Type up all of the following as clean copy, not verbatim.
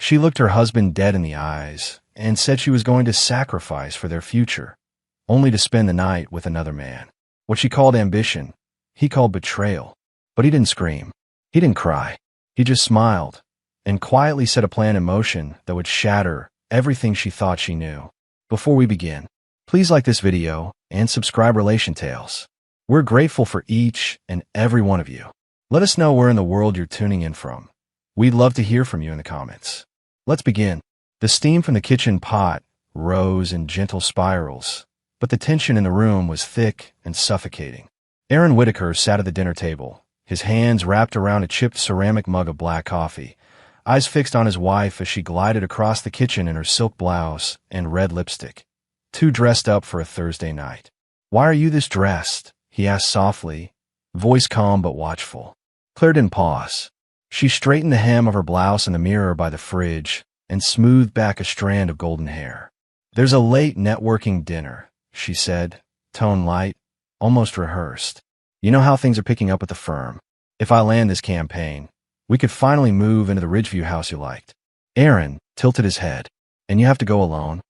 She looked her husband dead in the eyes and said she was going to sacrifice for their future, only to spend the night with another man. What she called ambition, he called betrayal. But he didn't scream. He didn't cry. He just smiled and quietly set a plan in motion that would shatter everything she thought she knew. Before we begin, please like this video and subscribe Relation Tales. We're grateful for each and every one of you. Let us know where in the world you're tuning in from. We'd love to hear from you in the comments. Let's begin. The steam from the kitchen pot rose in gentle spirals, but the tension in the room was thick and suffocating. Aaron Whitaker sat at the dinner table, his hands wrapped around a chipped ceramic mug of black coffee, eyes fixed on his wife as she glided across the kitchen in her silk blouse and red lipstick, too dressed up for a Thursday night. "Why are you this dressed?" he asked softly, voice calm but watchful. Claire didn't pause. She straightened the hem of her blouse in the mirror by the fridge and smoothed back a strand of golden hair. "There's a late networking dinner," she said, tone light, almost rehearsed. "You know how things are picking up at the firm. If I land this campaign, we could finally move into the Ridgeview house you liked." Aaron tilted his head. "And you have to go alone?"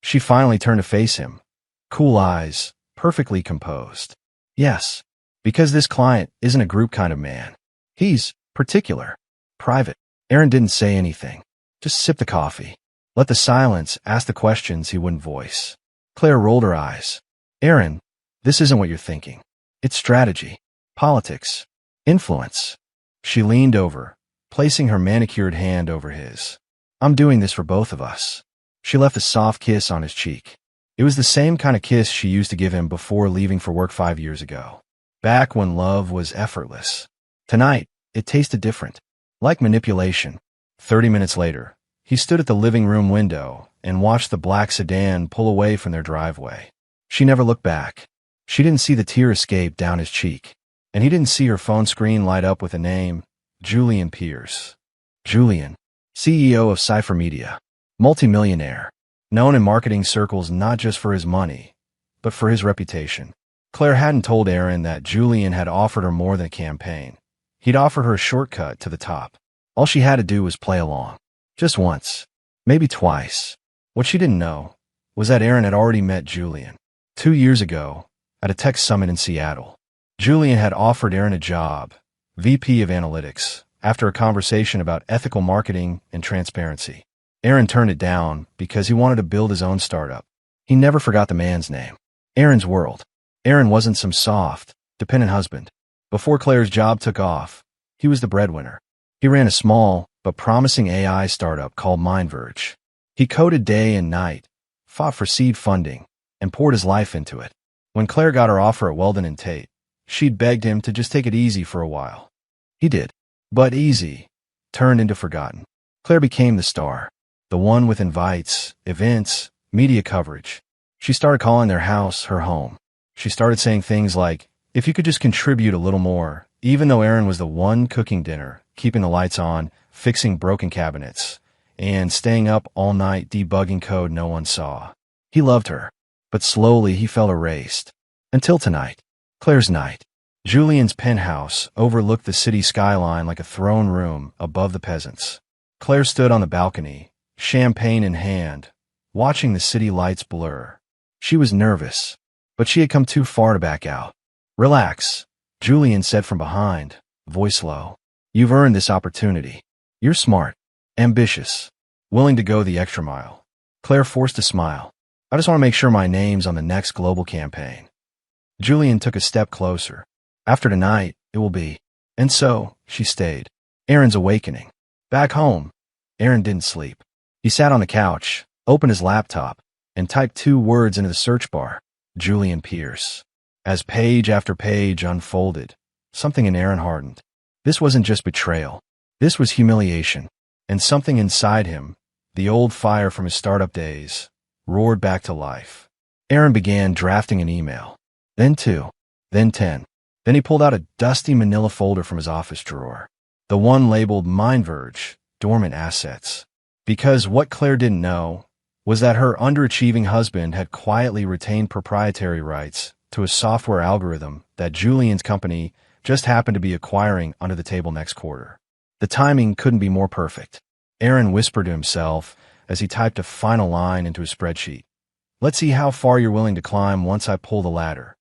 She finally turned to face him, cool eyes, perfectly composed. "Yes, because this client isn't a group kind of man. He's particular, private." Aaron didn't say anything, just sipped the coffee. Let the silence ask the questions he wouldn't voice. Claire rolled her eyes. "Aaron, this isn't what you're thinking. It's strategy, politics, influence." She leaned over, placing her manicured hand over his. "I'm doing this for both of us." She left a soft kiss on his cheek. It was the same kind of kiss she used to give him before leaving for work 5 years ago, back when love was effortless. Tonight, it tasted different, like manipulation. 30 minutes later, he stood at the living room window and watched the black sedan pull away from their driveway. She never looked back. She didn't see the tear escape down his cheek, and he didn't see her phone screen light up with a name, Julian Pierce. Julian, CEO of Cypher Media, multimillionaire, known in marketing circles not just for his money, but for his reputation. Claire hadn't told Aaron that Julian had offered her more than a campaign. He'd offered her a shortcut to the top. All she had to do was play along. Just once, maybe twice. What she didn't know was that Aaron had already met Julian 2 years ago at a tech summit in Seattle. Julian had offered Aaron a job, VP of Analytics, after a conversation about ethical marketing and transparency. Aaron turned it down because he wanted to build his own startup. He never forgot the man's name. Aaron's world. Aaron wasn't some soft, dependent husband. Before Claire's job took off, he was the breadwinner. He ran a small but promising AI startup called MindVerge. He coded day and night, fought for seed funding, and poured his life into it. When Claire got her offer at Weldon and Tate, she'd begged him to just take it easy for a while. He did. But easy turned into forgotten. Claire became the star, the one with invites, events, media coverage. She started calling their house her home. She started saying things like, "If you could just contribute a little more," even though Aaron was the one cooking dinner, keeping the lights on, fixing broken cabinets, and staying up all night debugging code no one saw. He loved her, but slowly he felt erased. Until tonight. Claire's night. Julian's penthouse overlooked the city skyline like a throne room above the peasants. Claire stood on the balcony, champagne in hand, watching the city lights blur. She was nervous, but she had come too far to back out. "Relax," Julian said from behind, voice low. "You've earned this opportunity. You're smart, ambitious, willing to go the extra mile." Claire forced a smile. "I just want to make sure my name's on the next global campaign." Julian took a step closer. "After tonight, it will be." And so, she stayed. Aaron's awakening. Back home, Aaron didn't sleep. He sat on the couch, opened his laptop, and typed 2 words into the search bar, Julian Pierce. As page after page unfolded, something in Aaron hardened. This wasn't just betrayal. This was humiliation. And something inside him, the old fire from his startup days, roared back to life. Aaron began drafting an email. Then 2. Then 10. Then he pulled out a dusty manila folder from his office drawer. The one labeled MindVerge, Dormant Assets. Because what Claire didn't know was that her underachieving husband had quietly retained proprietary rights to a software algorithm that Julian's company just happened to be acquiring under the table next quarter. The timing couldn't be more perfect. Aaron whispered to himself as he typed a final line into his spreadsheet. Let's see how far you're willing to climb once I pull the ladder.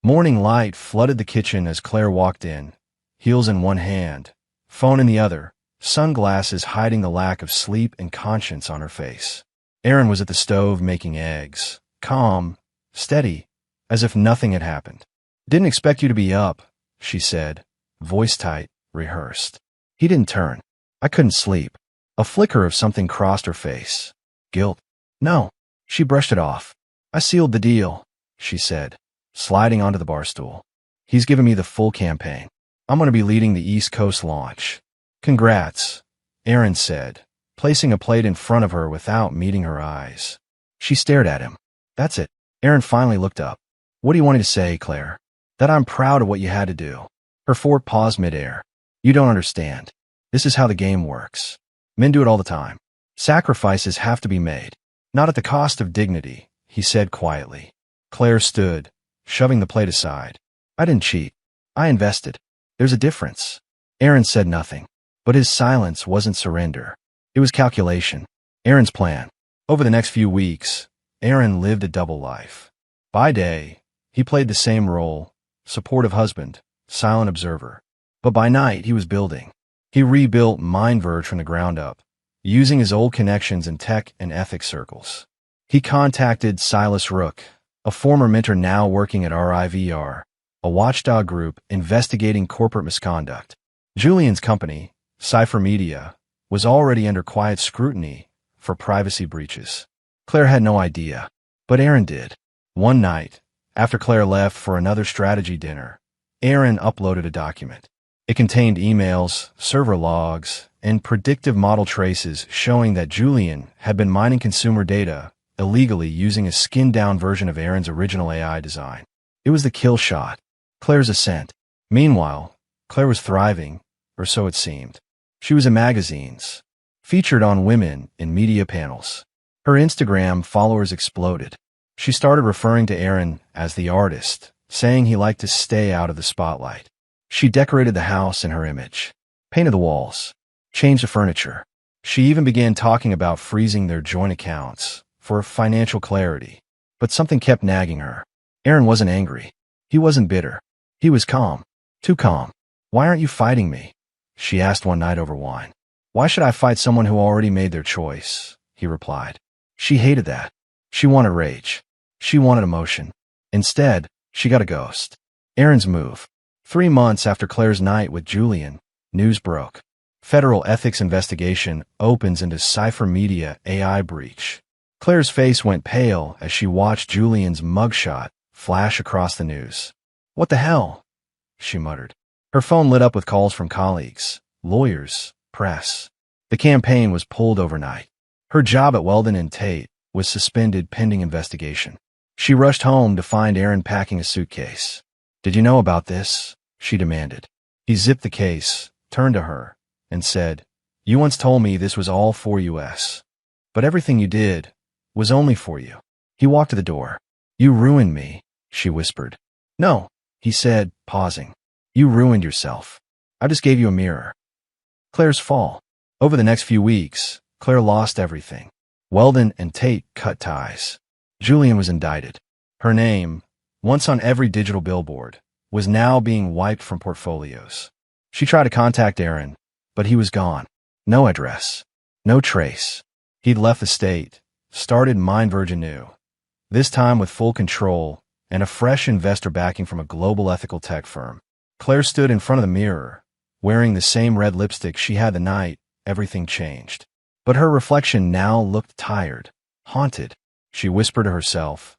Morning light flooded the kitchen as Claire walked in, heels in one hand, phone in the other, sunglasses hiding the lack of sleep and conscience on her face. Aaron was at the stove making eggs, calm, steady, as if nothing had happened. Didn't expect you to be up, she said, voice tight, rehearsed. He didn't turn. I couldn't sleep. A flicker of something crossed her face. Guilt. No. She brushed it off. I sealed the deal, she said, sliding onto the bar stool. He's given me the full campaign. I'm going to be leading the East Coast launch. Congrats, Aaron said, placing a plate in front of her without meeting her eyes. She stared at him. That's it. Aaron finally looked up. What do you want me to say, Claire? That I'm proud of what you had to do. Her fork paused midair. You don't understand. This is how the game works. Men do it all the time. Sacrifices have to be made. Not at the cost of dignity, he said quietly. Claire stood, shoving the plate aside. I didn't cheat. I invested. There's a difference. Aaron said nothing, but his silence wasn't surrender. It was calculation. Aaron's plan. Over the next few weeks, Aaron lived a double life. By day, he played the same role, supportive husband, silent observer. But by night, he was building. He rebuilt MindVerge from the ground up, using his old connections in tech and ethics circles. He contacted Silas Rook, a former mentor now working at RIVR, a watchdog group investigating corporate misconduct. Julian's company, Cypher Media, was already under quiet scrutiny for privacy breaches. Claire had no idea, but Aaron did. One night, after Claire left for another strategy dinner, Aaron uploaded a document. It contained emails, server logs, and predictive model traces showing that Julian had been mining consumer data illegally using a skinned-down version of Aaron's original AI design. It was the kill shot, Claire's ascent. Meanwhile, Claire was thriving, or so it seemed. She was in magazines, featured on women in media panels. Her Instagram followers exploded. She started referring to Aaron as the artist, saying he liked to stay out of the spotlight. She decorated the house in her image, painted the walls, changed the furniture. She even began talking about freezing their joint accounts for financial clarity. But something kept nagging her. Aaron wasn't angry. He wasn't bitter. He was calm. Too calm. Why aren't you fighting me? She asked one night over wine. Why should I fight someone who already made their choice? He replied. She hated that. She wanted rage. She wanted emotion. Instead, she got a ghost. Aaron's move. 3 months after Claire's night with Julian, news broke. Federal ethics investigation opens into Cypher Media AI breach. Claire's face went pale as she watched Julian's mugshot flash across the news. What the hell? She muttered. Her phone lit up with calls from colleagues, lawyers, press. The campaign was pulled overnight. Her job at Weldon and Tate was suspended pending investigation. She rushed home to find Aaron packing a suitcase. Did you know about this? She demanded. He zipped the case, turned to her, and said, You once told me this was all for US. But everything you did was only for you. He walked to the door. You ruined me, she whispered. No, he said, pausing. You ruined yourself. I just gave you a mirror. Claire's fall. Over the next few weeks, Claire lost everything. Weldon and Tate cut ties. Julian was indicted. Her name, once on every digital billboard, was now being wiped from portfolios. She tried to contact Aaron, but he was gone. No address. No trace. He'd left the state, started MindVerge anew, this time with full control and a fresh investor backing from a global ethical tech firm. Claire stood in front of the mirror, wearing the same red lipstick she had the night everything changed. But her reflection now looked tired, haunted. She whispered to herself,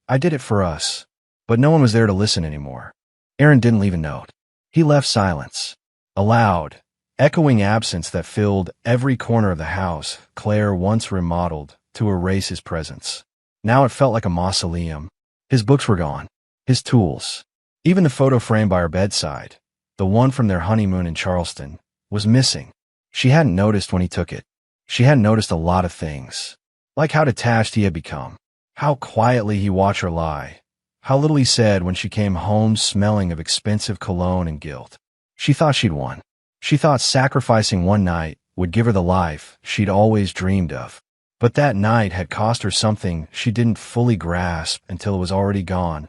I did it for us. But no one was there to listen anymore. Aaron didn't leave a note. He left silence, a loud, echoing absence that filled every corner of the house Claire once remodeled to erase his presence. Now it felt like a mausoleum. His books were gone, his tools. Even the photo frame by her bedside, the one from their honeymoon in Charleston, was missing. She hadn't noticed when he took it. She hadn't noticed a lot of things, like how detached he had become, how quietly he watched her lie, how little he said when she came home smelling of expensive cologne and guilt. She thought she'd won. She thought sacrificing one night would give her the life she'd always dreamed of. But that night had cost her something she didn't fully grasp until it was already gone: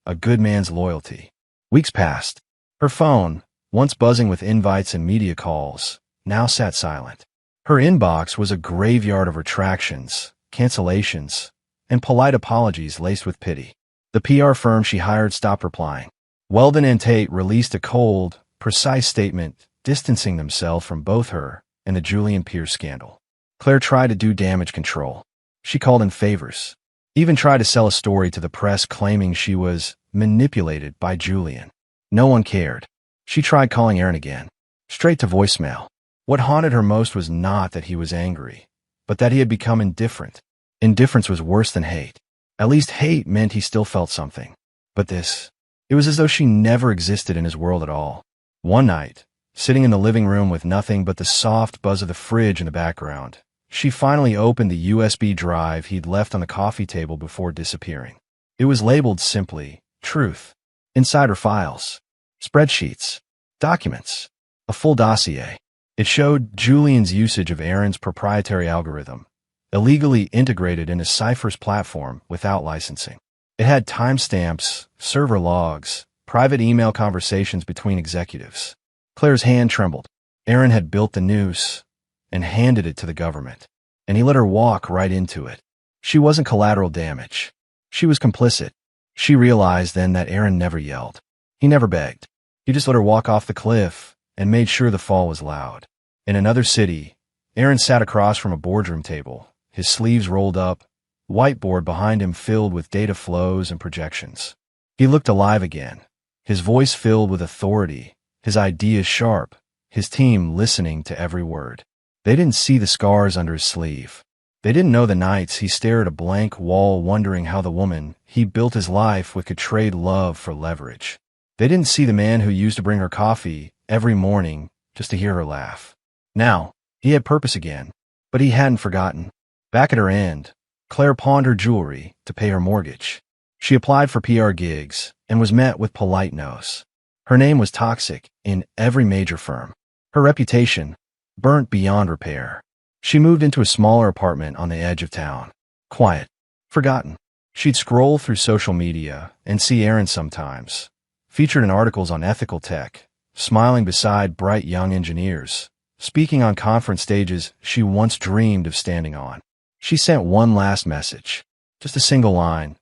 a good man's loyalty. Weeks passed. Her phone, once buzzing with invites and media calls, now sat silent. Her inbox was a graveyard of retractions, cancellations, and polite apologies laced with pity. The PR firm she hired stopped replying. Weldon and Tate released a cold, precise statement distancing themselves from both her and the Julian Pierce scandal. Claire tried to do damage control. She called in favors. Even tried to sell a story to the press claiming she was manipulated by Julian. No one cared. She tried calling Aaron again. Straight to voicemail. What haunted her most was not that he was angry, but that he had become indifferent. Indifference was worse than hate. At least hate meant he still felt something. But this, it was as though she never existed in his world at all. One night, sitting in the living room with nothing but the soft buzz of the fridge in the background, she finally opened the USB drive he'd left on the coffee table before disappearing. It was labeled simply, Truth. Inside her files, spreadsheets, documents, a full dossier. It showed Julian's usage of Aaron's proprietary algorithm, illegally integrated into Cypher's platform without licensing. It had timestamps, server logs, private email conversations between executives. Claire's hand trembled. Aaron had built the noose and handed it to the government, and he let her walk right into it. She wasn't collateral damage. She was complicit. She realized then that Aaron never yelled. He never begged. He just let her walk off the cliff and made sure the fall was loud. In another city, Aaron sat across from a boardroom table, his sleeves rolled up, whiteboard behind him filled with data flows and projections. He looked alive again, his voice filled with authority, his ideas sharp, his team listening to every word. They didn't see the scars under his sleeve. They didn't know the nights he stared at a blank wall wondering how the woman he built his life with could trade love for leverage. They didn't see the man who used to bring her coffee every morning just to hear her laugh. Now, he had purpose again, but he hadn't forgotten. Back at her end, Claire pawned her jewelry to pay her mortgage. She applied for PR gigs and was met with polite no's. Her name was toxic in every major firm. Her reputation burnt beyond repair. She moved into a smaller apartment on the edge of town. Quiet. Forgotten. She'd scroll through social media and see Aaron sometimes, featured in articles on ethical tech, smiling beside bright young engineers, speaking on conference stages she once dreamed of standing on. She sent one last message. Just a single line.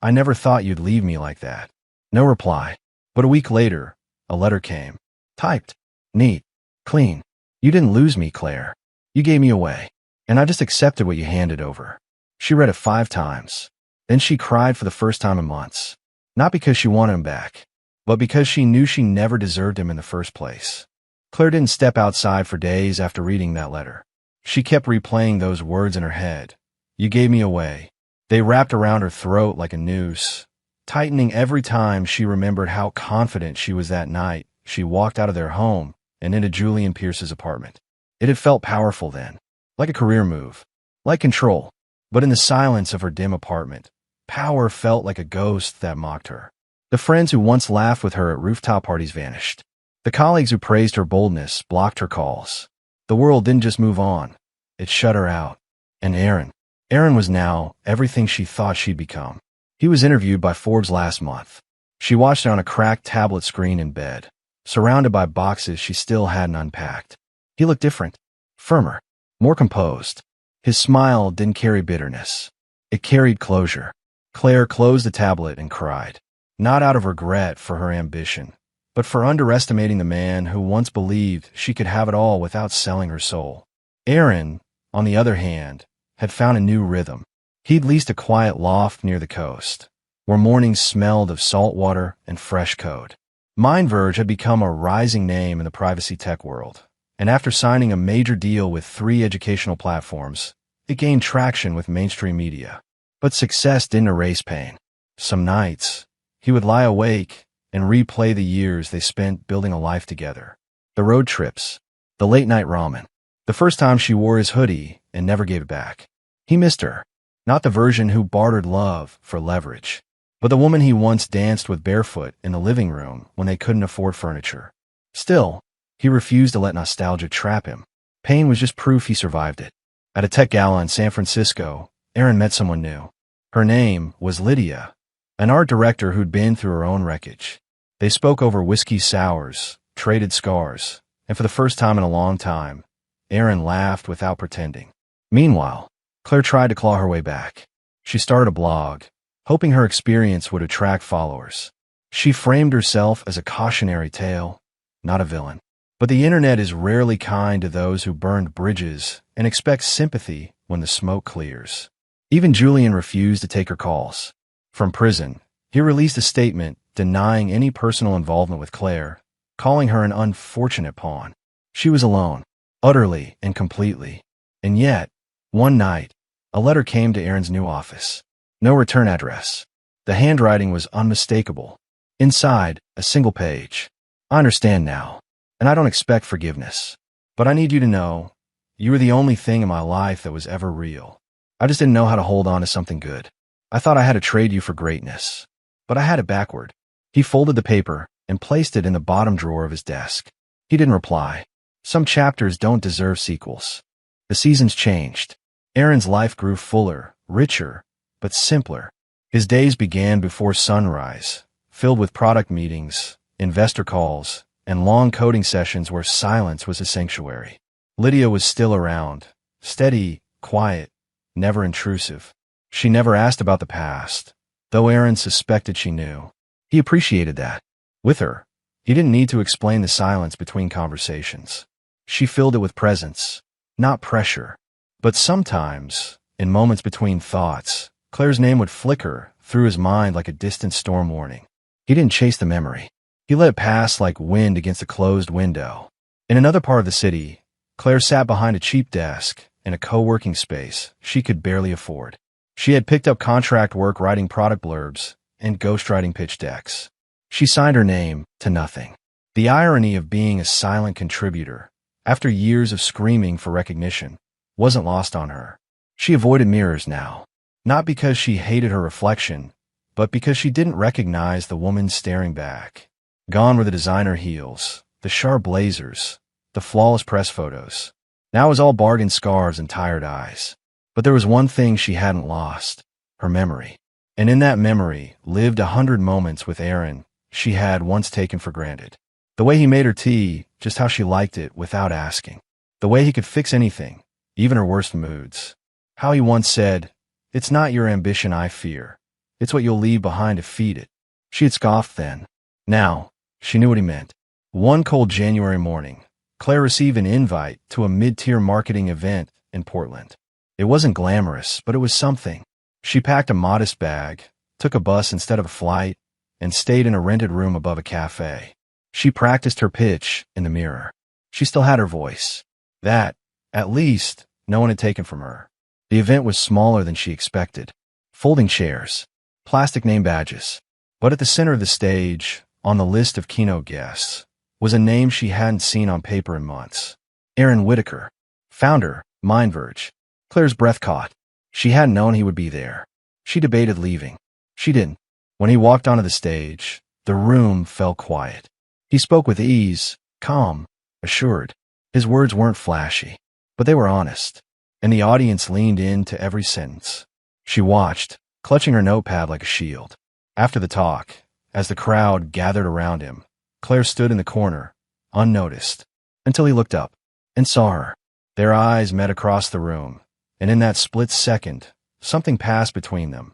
I never thought you'd leave me like that. No reply. But a week later, a letter came. Typed. Neat. Clean. You didn't lose me, Claire. You gave me away. And I just accepted what you handed over. She read it 5 times. Then she cried for the first time in months. Not because she wanted him back, but because she knew she never deserved him in the first place. Claire didn't step outside for days after reading that letter. She kept replaying those words in her head. You gave me away. They wrapped around her throat like a noose, tightening every time she remembered how confident she was that night she walked out of their home and into Julian Pierce's apartment. It had felt powerful then, like a career move, like control. But in the silence of her dim apartment, power felt like a ghost that mocked her. The friends who once laughed with her at rooftop parties vanished. The colleagues who praised her boldness blocked her calls. The world didn't just move on. It shut her out. And Aaron was now everything she thought she'd become. He was interviewed by Forbes last month. She watched it on a cracked tablet screen in bed, surrounded by boxes she still hadn't unpacked. He looked different, firmer, more composed. His smile didn't carry bitterness. It carried closure. Claire closed the tablet and cried, not out of regret for her ambition, but for underestimating the man who once believed she could have it all without selling her soul. Aaron, on the other hand, had found a new rhythm. He'd leased a quiet loft near the coast, where mornings smelled of salt water and fresh code. MindVerge had become a rising name in the privacy tech world, and after signing a major deal with 3 educational platforms, it gained traction with mainstream media. But success didn't erase pain. Some nights, he would lie awake and replay the years they spent building a life together. The road trips, the late-night ramen, the first time she wore his hoodie and never gave it back. He missed her, not the version who bartered love for leverage, but the woman he once danced with barefoot in the living room when they couldn't afford furniture. Still, he refused to let nostalgia trap him. Pain was just proof he survived it. At a tech gala in San Francisco, Aaron met someone new. Her name was Lydia, an art director who'd been through her own wreckage. They spoke over whiskey sours, traded scars, and for the first time in a long time, Aaron laughed without pretending. Meanwhile, Claire tried to claw her way back. She started a blog, hoping her experience would attract followers. She framed herself as a cautionary tale, not a villain. But the internet is rarely kind to those who burned bridges and expects sympathy when the smoke clears. Even Julian refused to take her calls. From prison, he released a statement denying any personal involvement with Claire, calling her an unfortunate pawn. She was alone, utterly and completely. And yet, one night, a letter came to Aaron's new office. No return address. The handwriting was unmistakable. Inside, a single page. I understand now, and I don't expect forgiveness. But I need you to know, you were the only thing in my life that was ever real. I just didn't know how to hold on to something good. I thought I had to trade you for greatness. But I had it backward. He folded the paper and placed it in the bottom drawer of his desk. He didn't reply. Some chapters don't deserve sequels. The seasons changed. Aaron's life grew fuller, richer, but simpler. His days began before sunrise, filled with product meetings, investor calls, and long coding sessions where silence was a sanctuary. Lydia was still around, steady, quiet, never intrusive. She never asked about the past, though Aaron suspected she knew. He appreciated that. With her, he didn't need to explain the silence between conversations. She filled it with presence, not pressure. But sometimes, in moments between thoughts, Claire's name would flicker through his mind like a distant storm warning. He didn't chase the memory. He let it pass like wind against a closed window. In another part of the city, Claire sat behind a cheap desk in a co-working space she could barely afford. She had picked up contract work writing product blurbs and ghostwriting pitch decks. She signed her name to nothing. The irony of being a silent contributor, after years of screaming for recognition, wasn't lost on her. She avoided mirrors now, not because she hated her reflection, but because she didn't recognize the woman staring back. Gone were the designer heels, the sharp blazers, the flawless press photos. Now it was all bargain scars and tired eyes. But there was one thing she hadn't lost, her memory. And in that memory lived 100 moments with Aaron she had once taken for granted. The way he made her tea, just how she liked it without asking. The way he could fix anything, even her worst moods. How he once said, "It's not your ambition I fear. It's what you'll leave behind to feed it." She had scoffed then. Now, she knew what he meant. One cold January morning, Claire received an invite to a mid-tier marketing event in Portland. It wasn't glamorous, but it was something. She packed a modest bag, took a bus instead of a flight, and stayed in a rented room above a cafe. She practiced her pitch in the mirror. She still had her voice. That, at least, no one had taken from her. The event was smaller than she expected. Folding chairs, plastic name badges. But at the center of the stage, on the list of keynote guests, was a name she hadn't seen on paper in months. Aaron Whitaker, founder, MindVerge. Claire's breath caught. She hadn't known he would be there. She debated leaving. She didn't. When he walked onto the stage, the room fell quiet. He spoke with ease, calm, assured. His words weren't flashy, but they were honest, and the audience leaned into every sentence. She watched, clutching her notepad like a shield. After the talk, as the crowd gathered around him, Claire stood in the corner, unnoticed, until he looked up and saw her. Their eyes met across the room, and in that split second, something passed between them.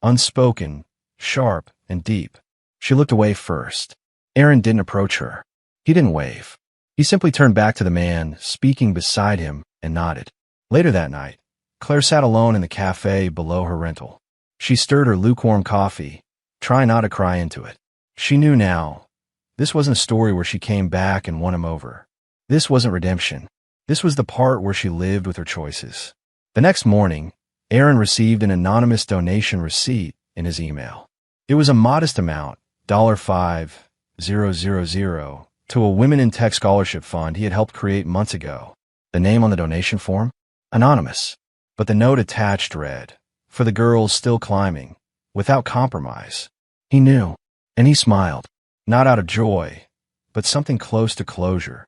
Unspoken, sharp, and deep. She looked away first. Aaron didn't approach her. He didn't wave. He simply turned back to the man speaking beside him and nodded. Later that night, Claire sat alone in the cafe below her rental. She stirred her lukewarm coffee, trying not to cry into it. She knew now, this wasn't a story where she came back and won him over. This wasn't redemption. This was the part where she lived with her choices. The next morning, Aaron received an anonymous donation receipt in his email. It was a modest amount, $5,000, to a Women in Tech scholarship fund he had helped create months ago. The name on the donation form? Anonymous. But the note attached read, "For the girls still climbing, without compromise." He knew, and he smiled, not out of joy, but something close to closure.